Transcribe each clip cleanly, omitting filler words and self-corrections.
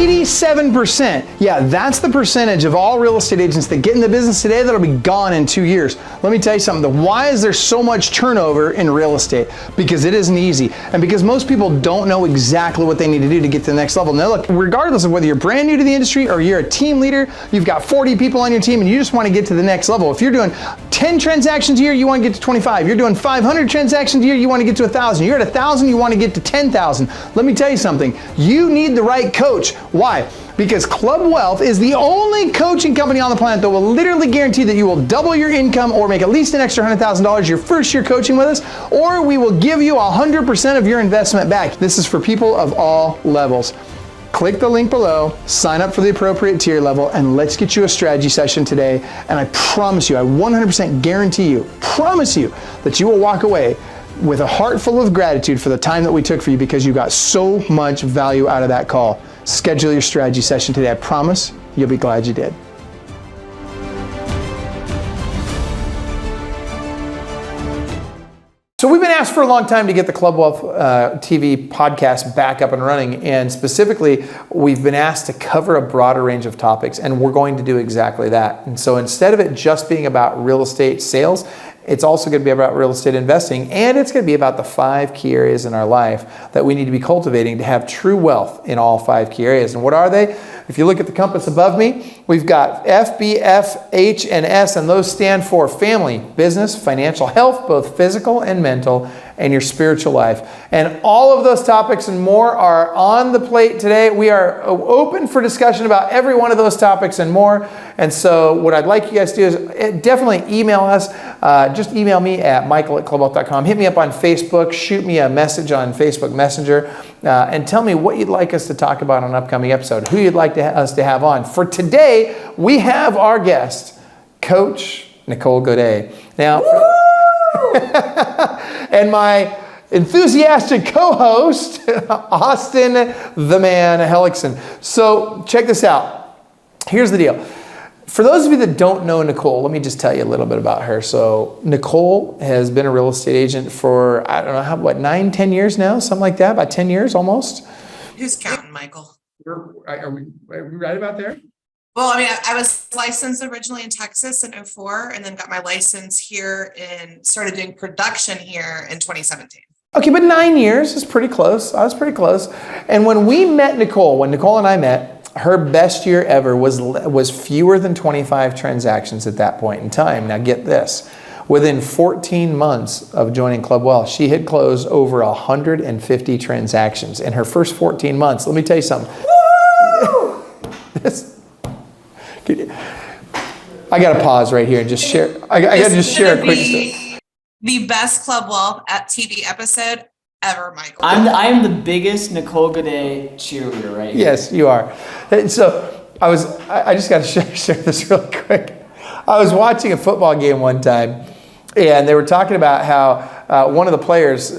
87%. Yeah, that's the percentage of all real estate agents that get in the business today that'll be gone in 2 years. Let me tell you something. Why is there so much turnover in real estate? Because it isn't easy. And because most people don't know exactly what they need to do to get to the next level. Now look, regardless of whether you're brand new to the industry or you're a team leader, you've got 40 people on your team and you just want to get to the next level. If you're doing 10 transactions a year, you want to get to 25. You're doing 500 transactions a year, you want to get to 1,000. You're at 1,000, you want to get to 10,000. Let me tell you something. You need the right coach. Why? Because Club Wealth is the only coaching company on the planet that will literally guarantee that you will double your income or make at least an extra $100,000 your first year coaching with us, or we will give you 100% of your investment back. This is for people of all levels. Click the link below, sign up for the appropriate tier level, and let's get you a strategy session today. And I promise you, I 100% guarantee you, promise you that you will walk away with a heart full of gratitude for the time that we took for you because you got so much value out of that call. Schedule your strategy session today. I promise you'll be glad you did. So we've been asked for a long time to get the Club Wealth TV podcast back up and running, and specifically we've been asked to cover a broader range of topics, and we're going to do exactly that. And so instead of it just being about real estate sales, it's also going to be about real estate investing, and it's going to be about the 5 key areas in our life that we need to be cultivating to have true wealth in all 5 key areas. And what are they? If you look at the compass above me, we've got F, B, F, H, and S, and those stand for family, business, financial health, both physical and mental, and your spiritual life. And all of those topics and more are on the plate today. We are open for discussion about every one of those topics and more. And so what I'd like you guys to do is definitely email us. Just email me at michael@clubwealth.com. Hit me up on Facebook. Shoot me a message on Facebook Messenger. And tell me what you'd like us to talk about on an upcoming episode, who you'd like us to have on. For today, we have our guest, Coach Nicole Gaudet. Now, and my enthusiastic co-host, Austin the Man Hellickson. So check this out. Here's the deal. For those of you that don't know Nicole, let me just tell you a little bit about her. So Nicole has been a real estate agent for, I don't know, 9, 10 years now? Something like that, about 10 years almost? Who's counting, Michael? Are we right about there? Well, I mean, I was licensed originally in Texas in 2004 and then got my license here and started doing production here in 2017. Okay, but 9 years is pretty close. I was pretty close. And when Nicole and I met, her best year ever was fewer than 25 transactions at that point in time. Now get this. Within 14 months of joining Club Wealth, she had closed over 150 transactions in her first 14 months. Let me tell you something. I got to pause right here and just share. I got to just share a quick story. The best Club Wealth at TV episode ever, Michael. I am the biggest Nicole Gaudet cheerleader right here. Yes, you are. And so I just got to share this really quick. I was watching a football game one time, and they were talking about how one of the players,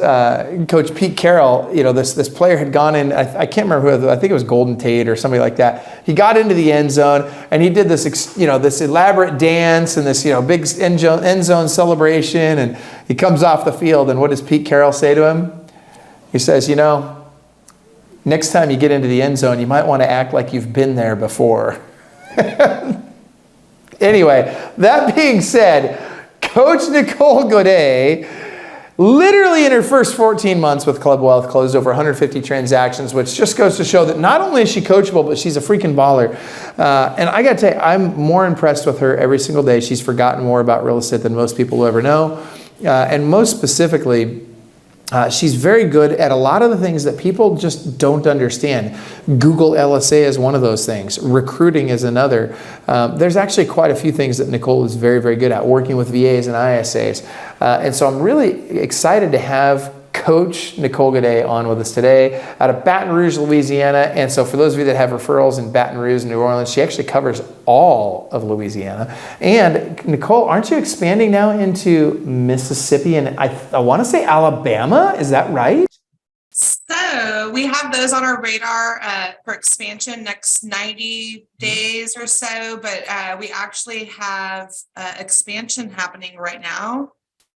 Coach Pete Carroll, this player had gone in, I can't remember who, I think it was Golden Tate or somebody like that. He got into the end zone, and he did this, this elaborate dance and this, big end zone celebration, and he comes off the field, and what does Pete Carroll say to him? He says, next time you get into the end zone, you might want to act like you've been there before. Anyway, that being said, Coach Nicole Gaudet, literally in her first 14 months with Club Wealth, closed over 150 transactions, which just goes to show that not only is she coachable, but she's a freaking baller. And I got to tell you, I'm more impressed with her every single day. She's forgotten more about real estate than most people will ever know. And most specifically, she's very good at a lot of the things that people just don't understand. Google LSA is one of those things. Recruiting is another. There's actually quite a few things that Nicole is very, very good at, working with VAs and ISAs. And so I'm really excited to have Coach Nicole Gaudet on with us today out of Baton Rouge, Louisiana. And so for those of you that have referrals in Baton Rouge and New Orleans, she actually covers all of Louisiana. And Nicole, aren't you expanding now into Mississippi and I want to say Alabama? Is that right? So we have those on our radar for expansion next 90 days or so, but we actually have expansion happening right now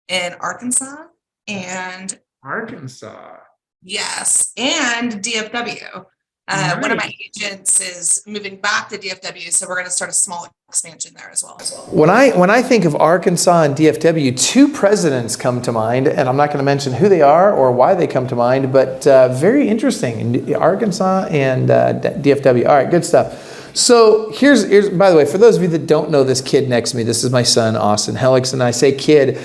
in Arkansas and Arkansas. Yes, and DFW. One of my agents is moving back to DFW, so we're going to start a small expansion there as well. When I think of Arkansas and DFW, two presidents come to mind, and I'm not going to mention who they are or why they come to mind, but very interesting. Arkansas and DFW. All right, good stuff. So here's, by the way, for those of you that don't know this kid next to me, this is my son, Austin Hellickson. I say kid.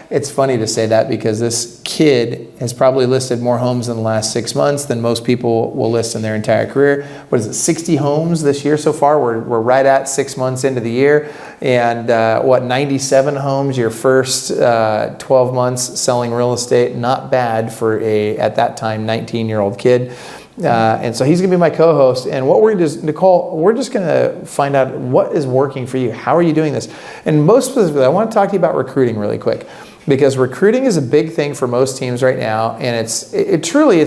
It's funny to say that because this kid has probably listed more homes in the last 6 months than most people will list in their entire career. What is it, 60 homes this year so far? We're right at 6 months into the year. And 97 homes your first 12 months selling real estate. Not bad for at that time, 19-year-old kid. And so he's going to be my co-host. And what we're going to do, Nicole, we're just going to find out what is working for you. How are you doing this? And most specifically, I want to talk to you about recruiting really quick, because recruiting is a big thing for most teams right now. And it's truly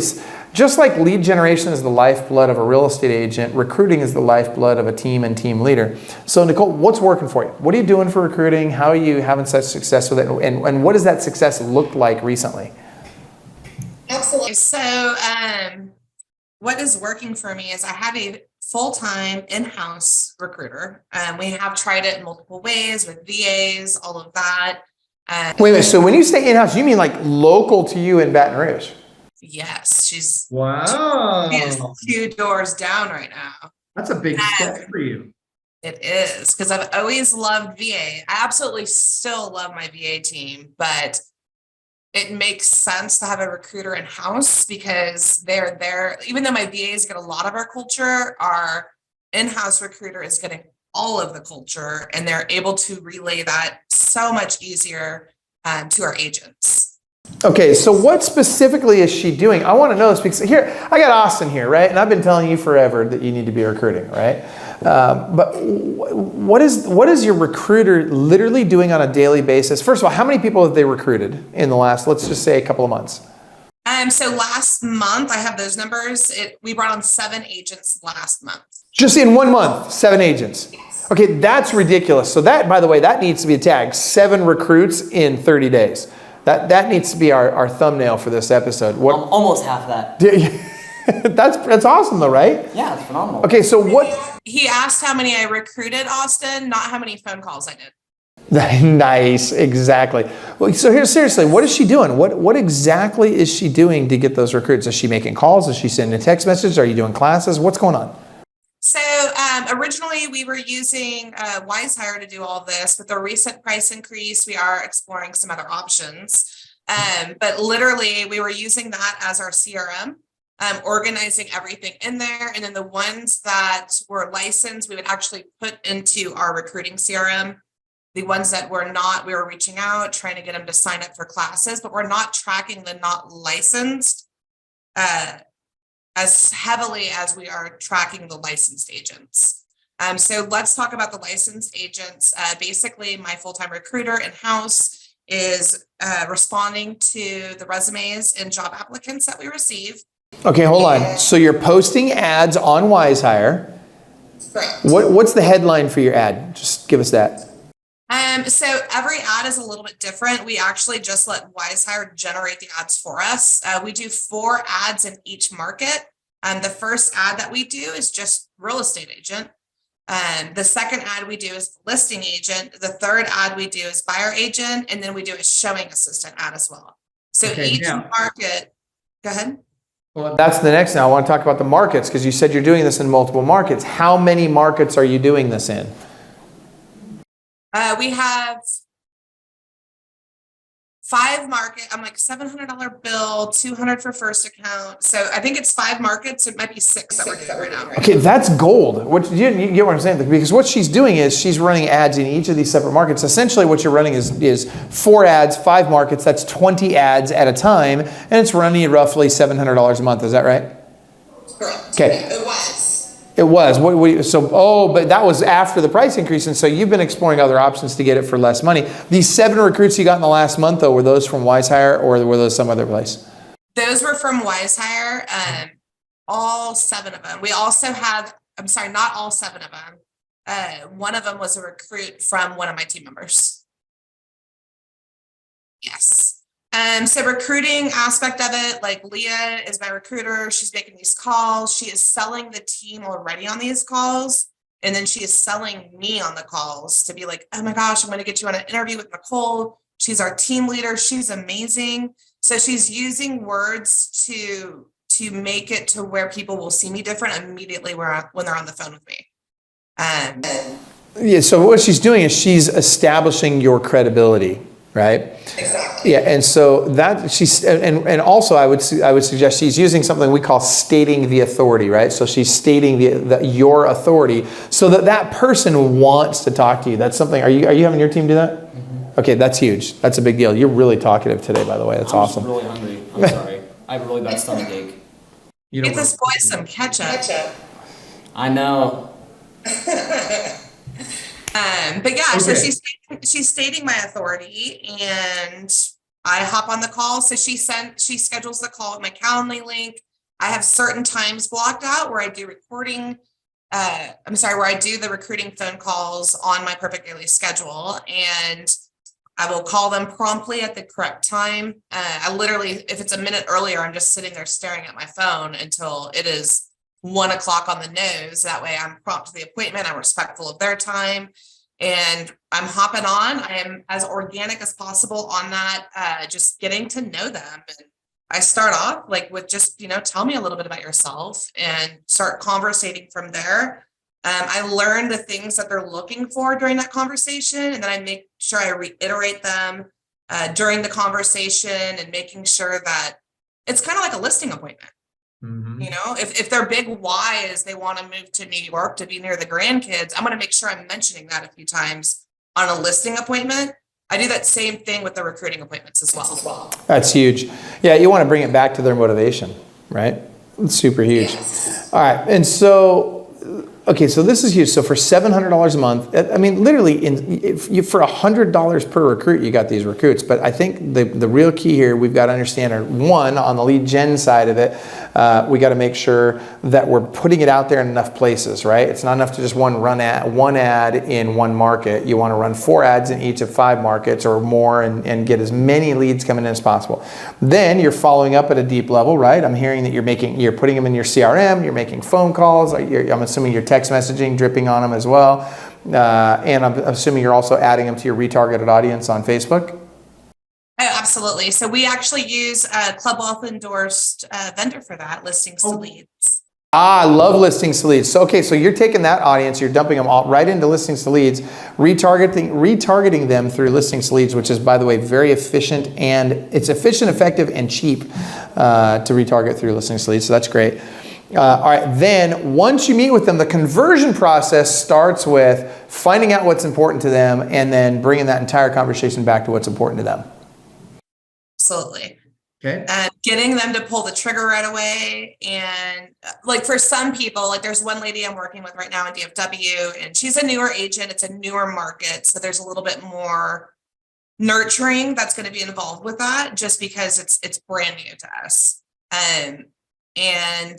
just like lead generation is the lifeblood of a real estate agent. Recruiting is the lifeblood of a team and team leader. So Nicole, what's working for you? What are you doing for recruiting? How are you having such success with it? And what does that success look like recently? Absolutely. So, what is working for me is I have a full-time in-house recruiter. We have tried it in multiple ways with VAs, all of that. Wait. So when you say in-house, you mean like local to you in Baton Rouge? Yes, she's Wow. she is 2 doors down right now. That's a big step for you. It is, because I've always loved VA. I absolutely still love my VA team, but it makes sense to have a recruiter in-house because they're there. Even though my VAs get a lot of our culture, our in-house recruiter is getting all of the culture, and they're able to relay that so much easier to our agents. Okay, so what specifically is she doing? I want to know this because here, I got Austin here, right? And I've been telling you forever that you need to be recruiting, right? But what is your recruiter literally doing on a daily basis? First of all, how many people have they recruited in the last, let's just say, a couple of months? So last month, I have those numbers. We brought on 7 agents last month. Just in 1 month, 7 agents. Yes. Okay, that's ridiculous. So that, by the way, that needs to be a tag. 7 recruits in 30 days. That needs to be our thumbnail for this episode. What? Almost half that. That's awesome though, right? Yeah, it's phenomenal. Okay, so what? He asked how many I recruited, Austin, not how many phone calls I did. Nice, exactly. Well, so here, seriously, what is she doing? What exactly is she doing to get those recruits? Is she making calls? Is she sending text messages? Are you doing classes? What's going on? So originally we were using WiseHire to do all this. With the recent price increase, we are exploring some other options. But literally we were using that as our CRM, organizing everything in there. And then the ones that were licensed, we would actually put into our recruiting CRM. The ones that were not, we were reaching out, trying to get them to sign up for classes, but we're not tracking the not licensed as heavily as we are tracking the licensed agents. So let's talk about the licensed agents. Basically, my full-time recruiter in-house is responding to the resumes and job applicants that we receive. Okay, hold on. So you're posting ads on WiseHire. Correct. What's the headline for your ad? Just give us that. So every ad is a little bit different. We actually just let WiseHire generate the ads for us. We do 4 ads in each market. The first ad that we do is just real estate agent. The second ad we do is listing agent. The third ad we do is buyer agent. And then we do a showing assistant ad as well. So each market, go ahead. Well, that's the next now. I want to talk about the markets because you said you're doing this in multiple markets. How many markets are you doing this in? We have 5 market. I'm like $700 bill, $200 for first account. So I think it's 5 markets. It might be 6 that we're doing right now. Okay, that's gold. You get what I'm saying? Because what she's doing is she's running ads in each of these separate markets. Essentially, what you're running is 4 ads, 5 markets. That's 20 ads at a time, and it's running at roughly $700 a month. Is that right? Correct. Okay. It was. It was. But that was after the price increase, and so you've been exploring other options to get it for less money. These 7 recruits you got in the last month, though, were those from WiseHire or were those some other place? Those were from WiseHire. All 7 of them. We also have. I'm sorry, not all 7 of them. One of them was a recruit from one of my team members. Yes. So recruiting aspect of it, like Leah is my recruiter. She's making these calls. She is selling the team already on these calls. And then she is selling me on the calls to be like, oh my gosh, I'm going to get you on an interview with Nicole. She's our team leader. She's amazing. So she's using words to make it to where people will see me different immediately when they're on the phone with me. Yeah, so what she's doing is she's establishing your credibility, right? Exactly. Yeah, and so that she's, and also I would suggest she's using something we call stating the authority, right? So she's stating your authority so that person wants to talk to you. That's something, are you having your team do that? Mm-hmm. Okay, that's huge. That's a big deal. You're really talkative today, by the way. That's awesome. I'm really hungry. I'm sorry. I have a really bad stomach ache. You know Get this boy some ketchup. I know. But yeah, Okay. so she's stating my authority, and I hop on the call. So she schedules the call with my Calendly link. I have certain times blocked out where I do recording. Where I do the recruiting phone calls on my perfect daily schedule, and I will call them promptly at the correct time. I literally, if it's a minute earlier, I'm just sitting there staring at my phone until it is 1 o'clock on the nose. That way I'm prompt to the appointment. I'm respectful of their time, and I'm hopping on. I am as organic as possible on that, just getting to know them. And I start off like with just, tell me a little bit about yourself and start conversating from there. I learn the things that they're looking for during that conversation, and then I make sure I reiterate them during the conversation, and making sure that it's kind of like a listing appointment. Mm-hmm. If their big why is they want to move to New York to be near the grandkids, I'm going to make sure I'm mentioning that a few times on a listing appointment. I do that same thing with the recruiting appointments as well. That's huge. Yeah, you want to bring it back to their motivation, right? It's super huge. Yes. All right, and so, okay, so this is huge. So for $700 a month, I mean, literally, for $100 per recruit, you got these recruits. But I think the real key here we've got to understand are, one, on the lead gen side of it, we got to make sure that we're putting it out there in enough places, right? It's not enough to just run one ad in one market. You want to run 4 ads in each of 5 markets or more, and get as many leads coming in as possible. Then you're following up at a deep level, right? I'm hearing that you're putting them in your CRM, you're making phone calls. I'm assuming you're text messaging, dripping on them as well. And I'm assuming you're also adding them to your retargeted audience on Facebook. Oh, absolutely. So we actually use a Club Wealth endorsed vendor for that, listings to leads. I love listings to leads. So, okay, so you're taking that audience, you're dumping them all right into listings to leads, retargeting them through listings to leads, which is, by the way, very efficient, and it's efficient, effective, and cheap to retarget through listings to leads. So that's great. All right, then once you meet with them, the conversion process starts with finding out what's important to them and then bringing that entire conversation back to what's important to them. Absolutely. Okay. Getting them to pull the trigger right away. And like for some people, like there's one lady I'm working with right now in DFW, and she's a newer agent. It's a newer market. So there's a little bit more nurturing that's going to be involved with that, just because it's brand new to us. And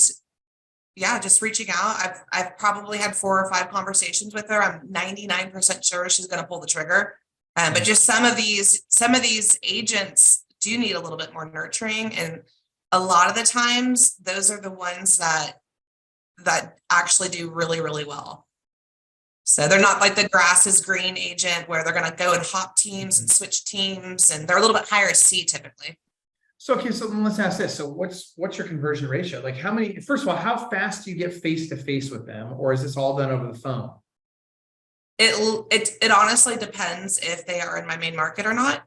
yeah, just reaching out. I've probably had 4 or 5 conversations with her. I'm 99% sure she's going to pull the trigger. But just some of these agents do need a little bit more nurturing, and a lot of the times those are the ones that actually do really, really well. So they're not like the grass is green agent where they're going to go and hop teams and switch teams, and they're a little bit higher C typically. So, okay, so let's ask this. So what's your conversion ratio? Like first of all, how fast do you get face-to-face with them, or is this all done over the phone? It honestly depends if they are in my main market or not.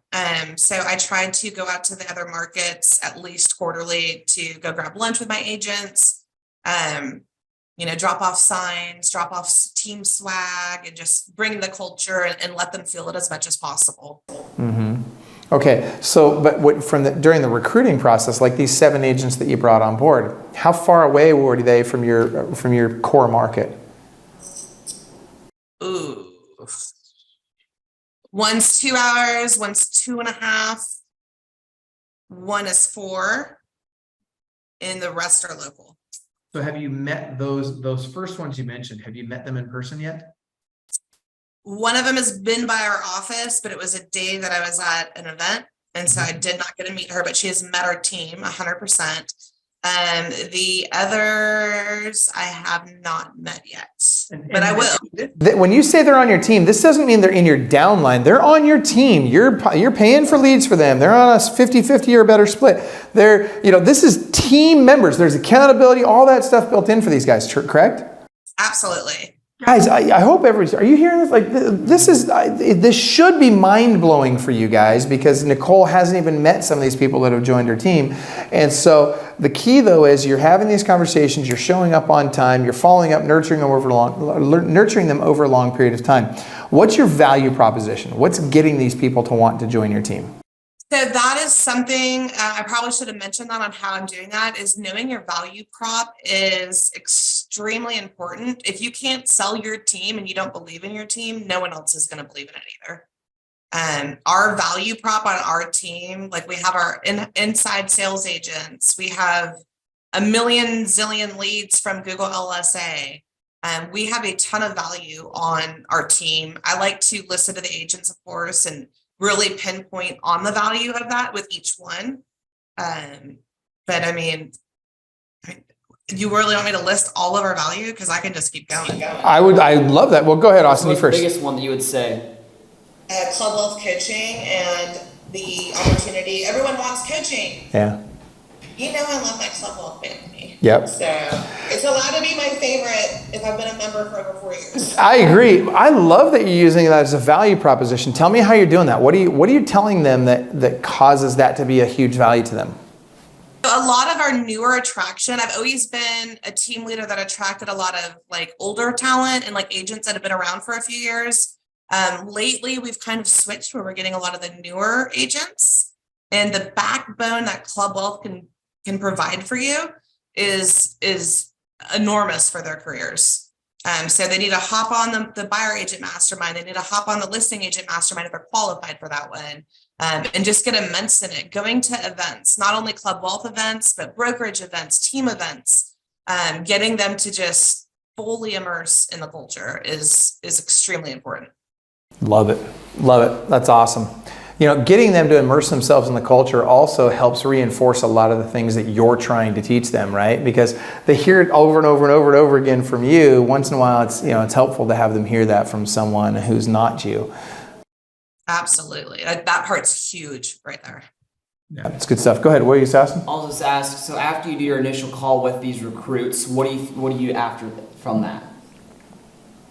So I try to go out to the other markets at least quarterly to go grab lunch with my agents, drop off signs, drop off team swag, and just bring the culture and let them feel it as much as possible. Mm-hmm. Okay, so during the recruiting process, like these 7 agents that you brought on board, how far away were they from your core market? Ooh. One's 2 hours, one's 2.5, one is 4, and the rest are local. So have you met those first ones you mentioned? Have you met them in person yet? One of them has been by our office, but it was a day that I was at an event. And so I did not get to meet her, but she has met our team 100%. The others I have not met yet, but I will. When you say they're on your team, this doesn't mean they're in your downline. They're on your team. You're paying for leads for them. They're on a 50-50 or better split. This is team members. There's accountability, all that stuff built in for these guys, correct? Absolutely. Guys, I hope are you hearing this? Like, this should be mind-blowing for you guys, because Nicole hasn't even met some of these people that have joined her team. And so the key, though, is you're having these conversations, you're showing up on time, you're following up, nurturing them over a long period of time. What's your value proposition? What's getting these people to want to join your team? So that is something I probably should have mentioned that on how I'm doing that, is knowing your value prop is extremely important. If you can't sell your team and you don't believe in your team, no one else is going to believe in it either. Our value prop on our team, like we have our inside sales agents, we have a million zillion leads from Google LSA. We have a ton of value on our team. I like to listen to the agents, of course, and really pinpoint on the value of that with each one. But I mean, you really want me to list all of our value? Because I can just keep going. I love that. Well, go ahead, Austin, you first. The biggest one that you would say? Club Wealth coaching and the opportunity. Everyone wants coaching. Yeah. You know I love my Club Wealth family. Yep. So it's allowed to be my favorite if I've been a member for over 4 years. I agree. I love that you're using that as a value proposition. Tell me how you're doing that. What are you telling them that causes that to be a huge value to them? A lot of our newer attraction, I've always been a team leader that attracted a lot of like older talent and like agents that have been around for a few years. Lately, we've kind of switched where we're getting a lot of the newer agents, and the backbone that Club Wealth can provide for you is enormous for their careers. So they need to hop on the buyer agent mastermind. They need to hop on the listing agent mastermind if they're qualified for that one, and just get immense in it. Going to events, not only Club Wealth events, but brokerage events, team events, getting them to just fully immerse in the culture is extremely important. Love it. Love it. That's awesome. Getting them to immerse themselves in the culture also helps reinforce a lot of the things that you're trying to teach them, right? Because they hear it over and over and over and over again from you. Once in a while, it's helpful to have them hear that from someone who's not you. Absolutely. That part's huge right there. Yeah, that's good stuff. Go ahead. What are you asking? I'll just ask, so after you do your initial call with these recruits, what do you after from that?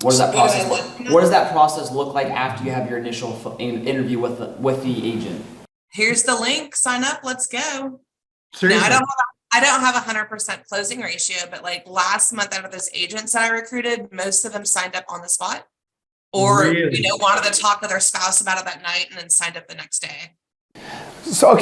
What does that process look like after you have your initial interview with the agent? Here's the link. Sign up. Let's go. Seriously? Now, I don't have 100% closing ratio, but like last month, out of those agents that I recruited, most of them signed up on the spot, or really? wanted to talk to their spouse about it that night and then signed up the next day. So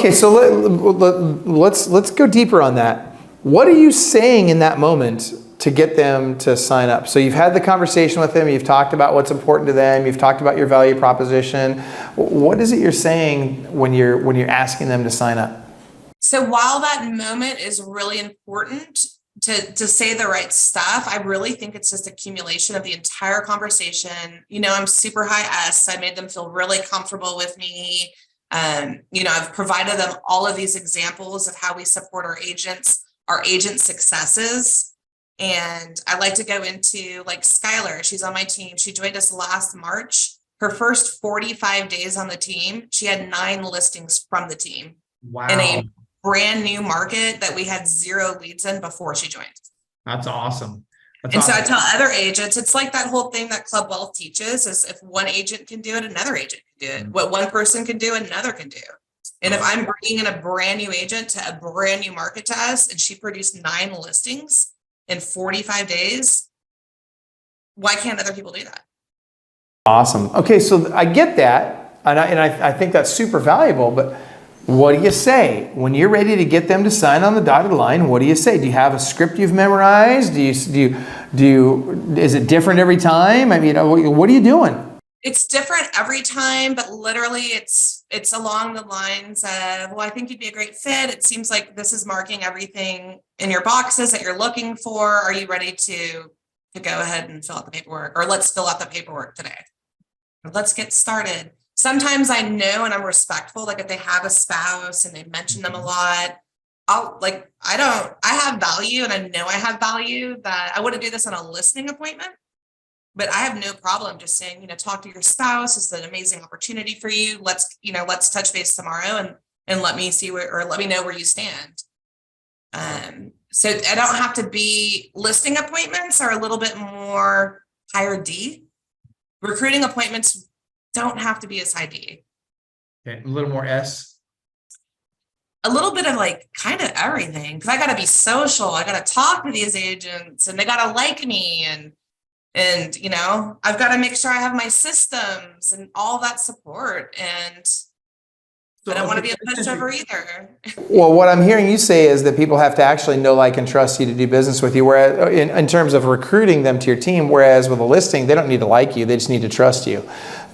let's go deeper on that. What are you saying in that moment to get them to sign up? So you've had the conversation with them, you've talked about what's important to them, you've talked about your value proposition. What is it you're saying when you're asking them to sign up? So while that moment is really important to say the right stuff, I really think it's just accumulation of the entire conversation. I'm super high S. I made them feel really comfortable with me. I've provided them all of these examples of how we support our agent successes. And I like to go into like Skylar. She's on my team. She joined us last March. Her first 45 days on the team, she had 9 listings from the team. Wow. In a brand new market that we had 0 leads in before she joined. That's awesome. So I tell other agents, it's like that whole thing that Club Wealth teaches is if one agent can do it, another agent can do it. Mm-hmm. What one person can do, another can do. And if I'm bringing in a brand new agent to a brand new market to us and she produced 9 listings in 45 days, why can't other people do that? Awesome. Okay, so I get that, and I think that's super valuable, but what do you say? When you're ready to get them to sign on the dotted line, what do you say? Do you have a script you've memorized? Is it different every time? I mean, what are you doing? It's different every time, but literally it's along the lines of, well, I think you'd be a great fit. It seems like this is marking everything in your boxes that you're looking for. Are you ready to go ahead and fill out the paperwork? Or let's fill out the paperwork today. Or let's get started. sometimes I know and I'm respectful, like if they have a spouse and they mention them a lot, I have value and I know I have value that I wouldn't do this on a listening appointment, but I have no problem just saying, talk to your spouse. It's an amazing opportunity for you. Let's touch base tomorrow and let me let me know where you stand. So I don't have to be listing appointments are a little bit more higher D. Recruiting appointments don't have to be as high D. Okay, a little more S. A little bit of kind of everything, because I got to be social. I got to talk to these agents and they got to like me and I've got to make sure I have my systems and all that support. And I don't want to be a pushover either. Well, what I'm hearing you say is that people have to actually know, like, and trust you to do business with you. Whereas in terms of recruiting them to your team, whereas with a listing, they don't need to like you; they just need to trust you.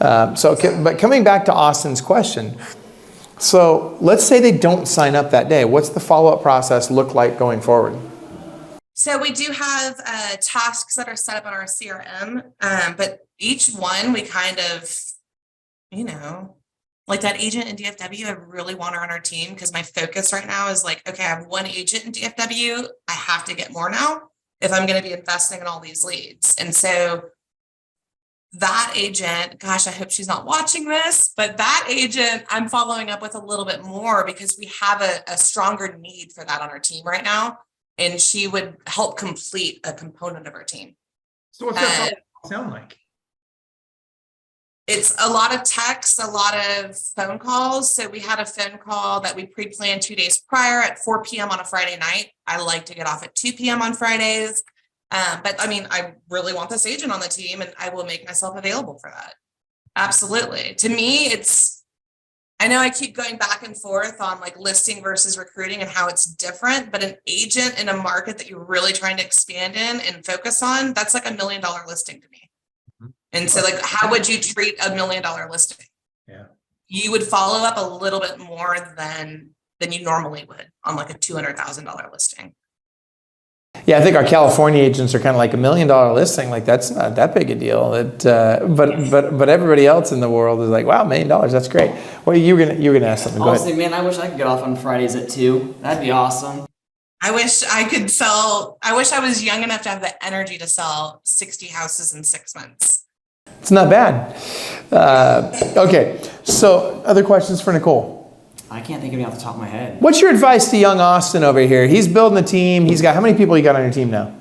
But coming back to Austin's question, so let's say they don't sign up that day. What's the follow-up process look like going forward? So we do have tasks that are set up on our CRM, but each one we kind of, like that agent in DFW, I really want her on our team because my focus right now is okay, I have one agent in DFW. I have to get more now if I'm going to be investing in all these leads. And so that agent, gosh, I hope she's not watching this, but that agent I'm following up with a little bit more because we have a stronger need for that on our team right now. And she would help complete a component of our team. So what's that sound like? It's a lot of text, a lot of phone calls. So we had a phone call that we pre-planned 2 days prior at 4 p.m. on a Friday night. I like to get off at 2 p.m. on Fridays. But I really want this agent on the team and I will make myself available for that. Absolutely. To me, I know I keep going back and forth on listing versus recruiting and how it's different, but an agent in a market that you're really trying to expand in and focus on, that's like $1 million listing to me. And so how would you treat $1 million listing? Yeah. You would follow up a little bit more than you normally would on a $200,000 listing. Yeah, I think our California agents are kind of like $1 million listing. That's not that big a deal. But everybody else in the world is like, wow, $1 million, that's great. Well, you were gonna ask something. Go ahead. Honestly, man, I wish I could get off on Fridays at 2. That'd be awesome. I wish I was young enough to have the energy to sell 60 houses in 6 months. It's not bad. Okay, so other questions for Nicole? I can't think of any off the top of my head. What's your advice to young Austin over here? He's building a team. How many people you got on your team now?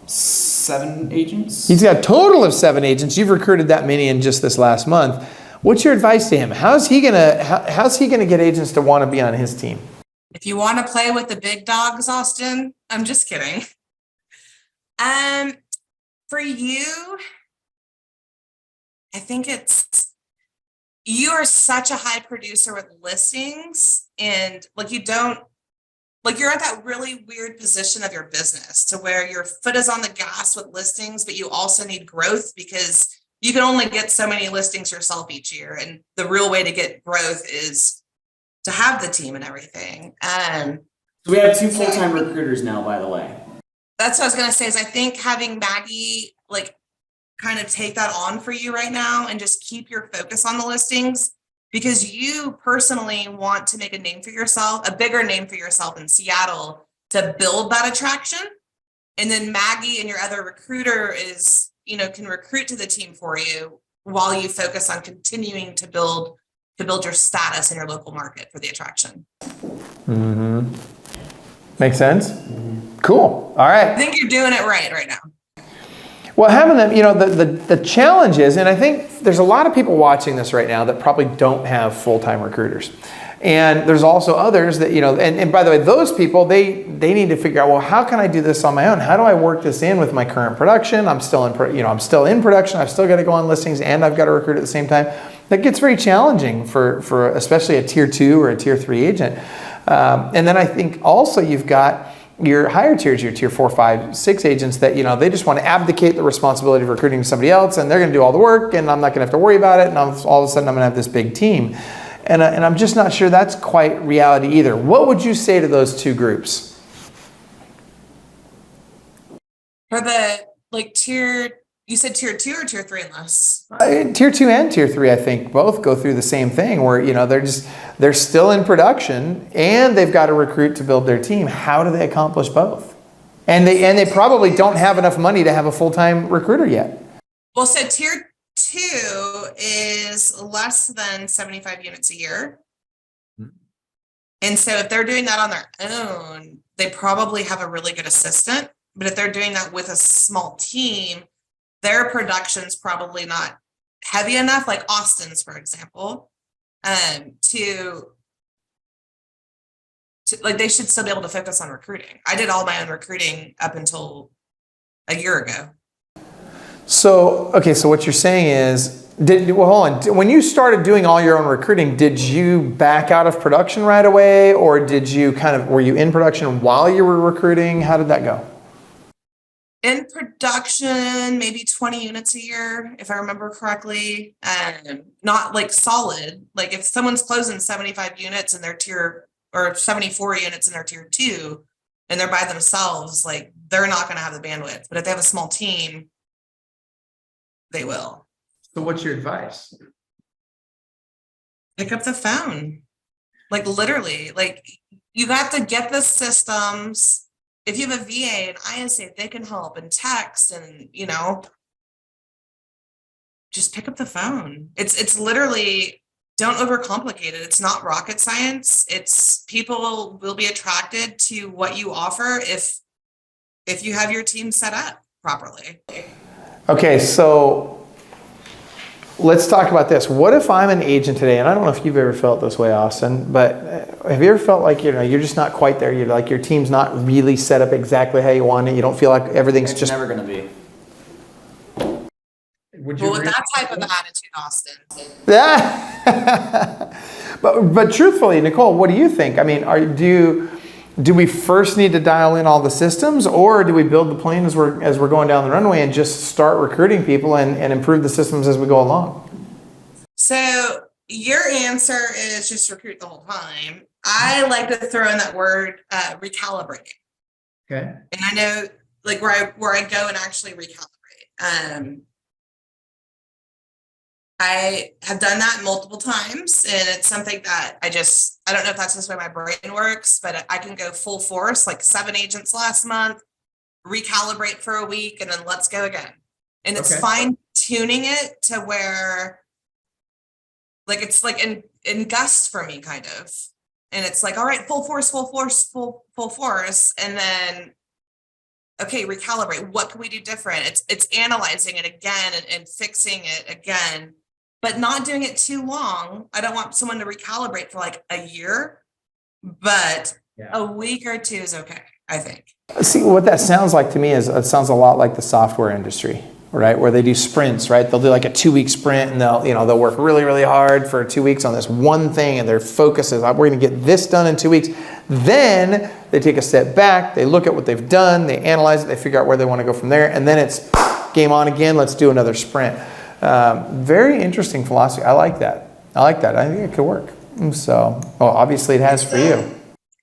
7 agents. He's got a total of 7 agents. You've recruited that many in just this last month. What's your advice to him? How's he gonna get agents to want to be on his team? If you want to play with the big dogs, Austin, I'm just kidding. For you, I think you are such a high producer with listings and you're at that really weird position of your business to where your foot is on the gas with listings, but you also need growth because you can only get so many listings yourself each year. And the real way to get growth is to have the team and everything. We have 2 full-time recruiters now, by the way. That's what I was going to say is I think having Maggie kind of take that on for you right now and just keep your focus on the listings because you personally want to make a name for yourself, a bigger name for yourself in Seattle to build that attraction. And then Maggie and your other recruiter can recruit to the team for you while you focus on continuing to build your status in your local market for the attraction. Mm-hmm. Make sense? Mm-hmm. Cool. All right. I think you're doing it right now. Well, having them, the challenge is, and I think there's a lot of people watching this right now that probably don't have full-time recruiters. And there's also others that, and by the way, those people, they need to figure out, well, how can I do this on my own? How do I work this in with my current production? I'm still in production. I've still got to go on listings and I've got to recruit at the same time. That gets very challenging for especially a tier 2 or a tier 3 agent. And then I think also you've got your higher tiers, your tier 4, 5, 6 agents that, they just want to abdicate the responsibility of recruiting to somebody else and they're going to do all the work and I'm not going to have to worry about it and all of a sudden I'm going to have this big team. And I'm just not sure that's quite reality either. What would you say to those 2 groups? For the tier, You said tier 2 or tier 3 and less? Tier 2 and tier 3, I think, both go through the same thing where, they're still in production and they've got to recruit to build their team. How do they accomplish both? And they probably don't have enough money to have a full-time recruiter yet. Well, so tier 2 is less than 75 units a year. And so if they're doing that on their own, they probably have a really good assistant. But if they're doing that with a small team, their production's probably not heavy enough, like Austin's, for example, to like they should still be able to focus on recruiting. I did all my own recruiting up until a year ago. So what you're saying is, hold on. When you started doing all your own recruiting, did you back out of production right away, or were you in production while you were recruiting? How did that go? In production, maybe 20 units a year, if I remember correctly. Not like solid. Like if someone's closing 75 units in their tier, or 74 units in their tier 2, and they're by themselves, like they're not going to have the bandwidth. But if they have a small team, they will. So what's your advice? Pick up the phone. Like literally, like you have to get the systems. If you have a VA and ISA, they can help and text and, just pick up the phone. It's literally, don't overcomplicate it. It's not rocket science. It's people will be attracted to what you offer if you have your team set up properly. Okay, so let's talk about this. What if I'm an agent today, and I don't know if you've ever felt this way, Austin, but have you ever felt like you're just not quite there? You're like your team's not really set up exactly how you want it. You don't feel like everything's just never going to be. With that type of attitude, Austin. Yeah. but truthfully, Nicole, what do you think? I mean, do we first need to dial in all the systems, or do we build the plane as we're going down the runway and just start recruiting people and improve the systems as we go along? So your answer is just recruit the whole time. I like to throw in that word recalibrating. Okay. And I know like where I go and actually recalibrate. I have done that multiple times, and it's something that I don't know if that's just the way my brain works, but I can go full force, like 7 agents last month, recalibrate for a week, and then let's go again. And it's fine tuning it to where like, it's like in gusts for me kind of. And it's like, all right, full force. And then, okay, recalibrate. What can we do different? It's analyzing it again and fixing it again. But not doing it too long. I don't want someone to recalibrate for like a year, but a week or 2 is okay, I think. See, what that sounds like to me is it sounds a lot like the software industry, right? Where they do sprints, right? They'll do like a 2-week sprint, and they'll work really, really hard for 2 weeks on this one thing, and their focus is, we're going to get this done in 2 weeks. Then they take a step back, they look at what they've done, they analyze it, they figure out where they want to go from there, and then it's game on again. Let's do another sprint. Very interesting philosophy. I like that. I think it could work. So, obviously it has for you.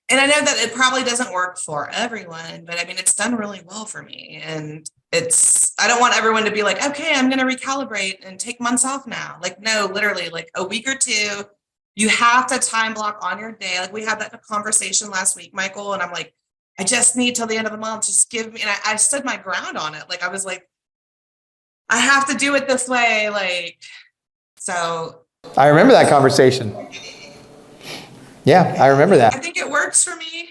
And I know that it probably doesn't work for everyone, but I mean, it's done really well for me. And I don't want everyone to be like, okay, I'm going to recalibrate and take months off now. Like, no, literally like a week or 2, you have to time block on your day. Like we had that conversation last week, Michael, and I'm like, I just need till the end of the month. Just give me, and I stood my ground on it. Like I was like, I have to do it this way. Like, so. I remember that conversation. Yeah, I remember that. I think it works for me.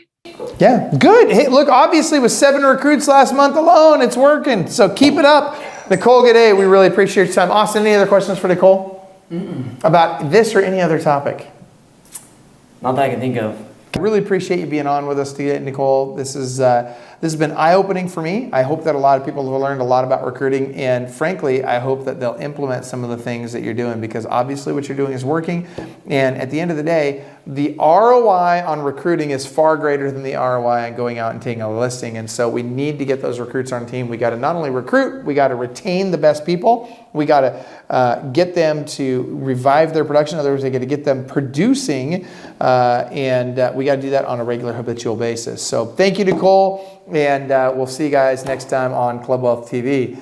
Yeah, good. Hey, look, obviously with 7 recruits last month alone, it's working. So keep it up. Nicole Gaudet, we really appreciate your time. Austin, any other questions for Nicole? About this or any other topic? Not that I can think of. I really appreciate you being on with us today, Nicole. This has been eye-opening for me. I hope that a lot of people have learned a lot about recruiting, and frankly, I hope that they'll implement some of the things that you're doing, because obviously what you're doing is working. And at the end of the day, the ROI on recruiting is far greater than the ROI on going out and taking a listing. And so we need to get those recruits on the team. We got to not only recruit, we got to retain the best people. We got to get them to revive their production. In other words, they got to get them producing, and we got to do that on a regular habitual basis. So thank you, Nicole, and we'll see you guys next time on Club Wealth TV.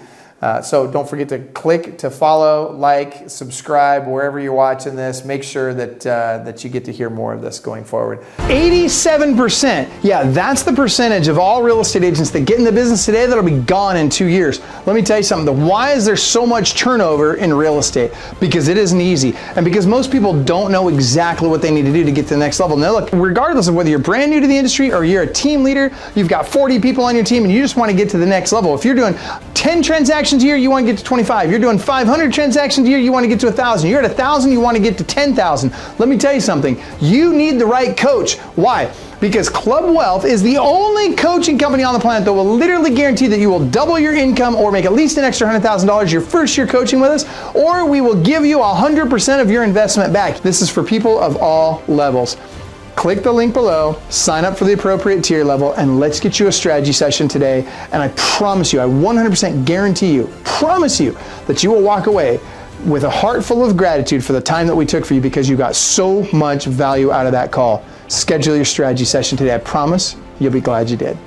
So don't forget to click to follow, like, subscribe, wherever you're watching this. Make sure that you get to hear more of this going forward. 87%, yeah, that's the percentage of all real estate agents that get in the business today that'll be gone in 2 years. Let me tell you something, why is there so much turnover in real estate? Because it isn't easy, and because most people don't know exactly what they need to do to get to the next level. Now look, regardless of whether you're brand new to the industry or you're a team leader, you've got 40 people on your team and you just want to get to the next level. If you're doing 10 transactions a year, you want to get to 25. You're doing 500 transactions a year, you want to get to 1,000. You're at 1,000, you want to get to 10,000. Let me tell you something, you need the right coach. Why? Because Club Wealth is the only coaching company on the planet that will literally guarantee that you will double your income or make at least an extra $100,000 your first year coaching with us, or we will give you 100% of your investment back. This is for people of all levels. Click the link below, sign up for the appropriate tier level, and let's get you a strategy session today. And I promise you, I 100% guarantee you, promise you that you will walk away with a heart full of gratitude for the time that we took for you, because you got so much value out of that call. Schedule your strategy session today. I promise you'll be glad you did.